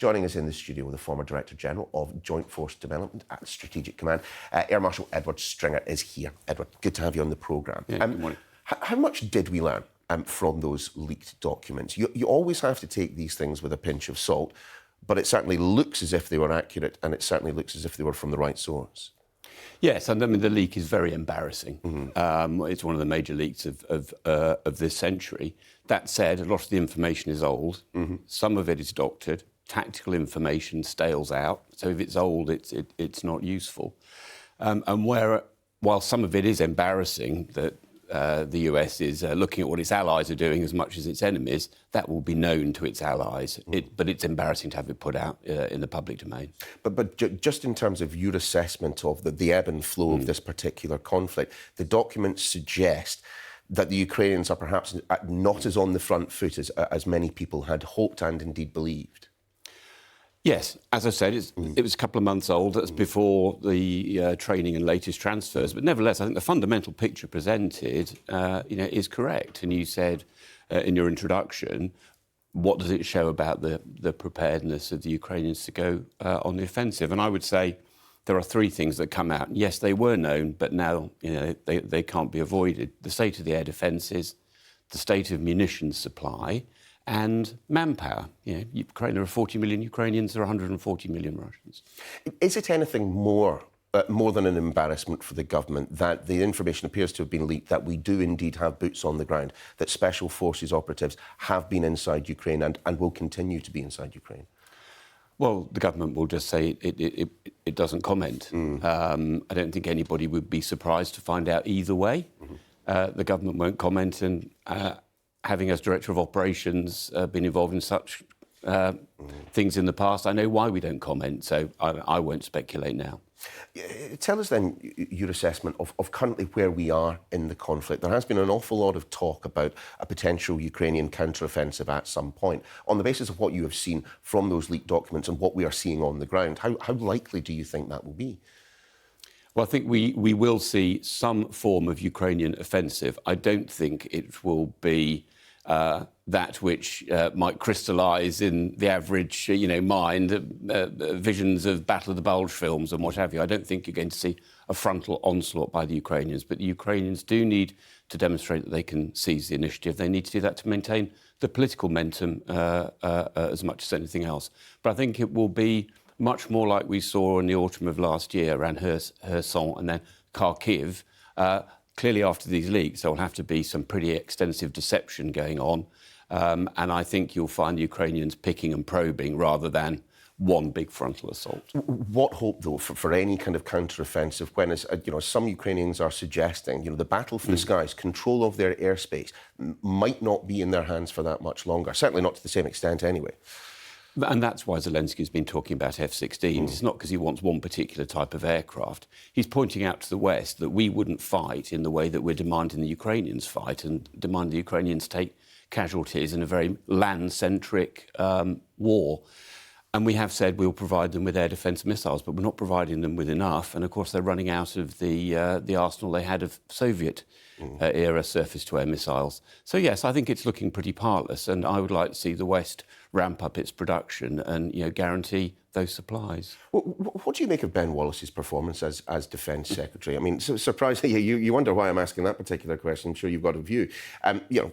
Joining us in the studio with the former Director General of Joint Force Development at Strategic Command, Air Marshal Edward Stringer is here. Edward, good to have you on the programme. Yeah, good morning. How much did we learn from those leaked documents? You always have to take these things with a pinch of salt, but it certainly looks as if they were accurate, and it certainly looks as if they were from the right source. Yes, and I mean, the leak is very embarrassing. It's one of the major leaks of this century. That said, a lot of the information is old. Some of it is doctored. Tactical information stales out. So if it's old, it's not useful. And while some of it is embarrassing, that the US is looking at what its allies are doing as much as its enemies, that will be known to its allies. But it's embarrassing to have it put out in the public domain. But just in terms of your assessment of the ebb and flow of this particular conflict, the documents suggest that the Ukrainians are perhaps not as on the front foot as many people had hoped and indeed believed. Yes, as I said, it was a couple of months old. That's before the training and latest transfers. But nevertheless, I think the fundamental picture presented, is correct. And you said in your introduction, what does it show about the preparedness of the Ukrainians to go on the offensive? And I would say there are three things that come out. Yes, they were known, but now they can't be avoided. The state of the air defences, the state of munitions supply, and manpower. Ukraine, there are 40 million Ukrainians, there are 140 million Russians. Is it anything more than an embarrassment for the government that the information appears to have been leaked, that we do indeed have boots on the ground, that special forces operatives have been inside Ukraine and will continue to be inside Ukraine? Well, the government will just say it doesn't comment. I don't think anybody would be surprised to find out either way. The government won't comment, and having as Director of Operations been involved in such things in the past, I know why we don't comment, so I won't speculate now. Tell us then your assessment of currently where we are in the conflict. There has been an awful lot of talk about a potential Ukrainian counteroffensive at some point. On the basis of what you have seen from those leaked documents and what we are seeing on the ground, how likely do you think that will be? Well, I think we will see some form of Ukrainian offensive. I don't think it will be that which might crystallise in the average, mind, visions of Battle of the Bulge films and what have you. I don't think you're going to see a frontal onslaught by the Ukrainians, but the Ukrainians do need to demonstrate that they can seize the initiative. They need to do that to maintain the political momentum as much as anything else. But I think it will be much more like we saw in the autumn of last year around Kherson and then Kharkiv. Clearly, after these leaks, there will have to be some pretty extensive deception going on. And I think you'll find the Ukrainians picking and probing rather than one big frontal assault. What hope, though, for any kind of counter-offensive when, as some Ukrainians are suggesting, the battle for the skies, control of their airspace, might not be in their hands for that much longer, certainly not to the same extent anyway. And that's why Zelensky's been talking about F-16s. It's not because he wants one particular type of aircraft. He's pointing out to the West that we wouldn't fight in the way that we're demanding the Ukrainians fight and demand the Ukrainians take casualties in a very land-centric war. And we have said we'll provide them with air defence missiles, but we're not providing them with enough. And, of course, they're running out of the arsenal they had of Soviet-era surface-to-air missiles. So, yes, I think it's looking pretty partless, and I would like to see the West ramp up its production and, guarantee those supplies. Well, what do you make of Ben Wallace's performance as Defence Secretary? I mean, surprisingly, you wonder why I'm asking that particular question. I'm sure you've got a view.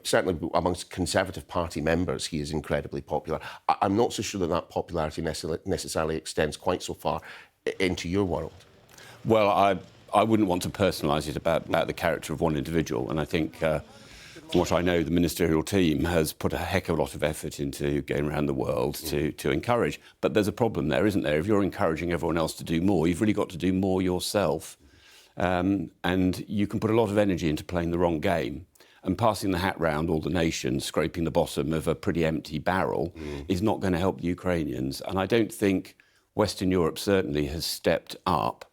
Certainly amongst Conservative Party members, he is incredibly popular. I'm not so sure that popularity necessarily extends quite so far into your world. Well, I wouldn't want to personalise it about the character of one individual, and I think from what I know, the ministerial team has put a heck of a lot of effort into going around the world to encourage. But there's a problem there, isn't there? If you're encouraging everyone else to do more, you've really got to do more yourself. And you can put a lot of energy into playing the wrong game. And passing the hat round all the nations, scraping the bottom of a pretty empty barrel, is not going to help the Ukrainians. And I don't think Western Europe certainly has stepped up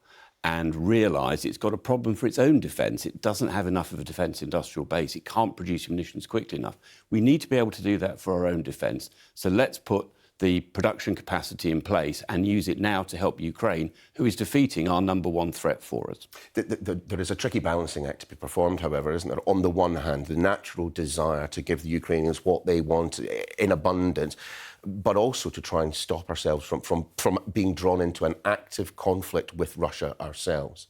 and realised it's got a problem for its own defence. It doesn't have enough of a defence industrial base. It can't produce munitions quickly enough. We need to be able to do that for our own defence. So let's put the production capacity in place and use it now to help Ukraine, who is defeating our number one threat for us. There is a tricky balancing act to be performed, however, isn't there? On the one hand, the natural desire to give the Ukrainians what they want in abundance, but also to try and stop ourselves from being drawn into an active conflict with Russia ourselves.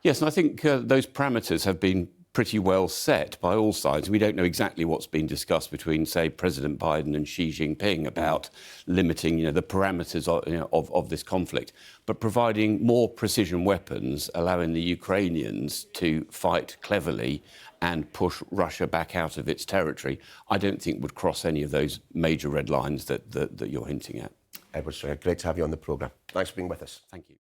Yes, and I think those parameters have been pretty well set by all sides. We don't know exactly what's been discussed between, say, President Biden and Xi Jinping about limiting, the parameters of this conflict, but providing more precision weapons, allowing the Ukrainians to fight cleverly and push Russia back out of its territory, I don't think would cross any of those major red lines that you're hinting at. Edward Stringer, great to have you on the programme. Thanks for being with us. Thank you.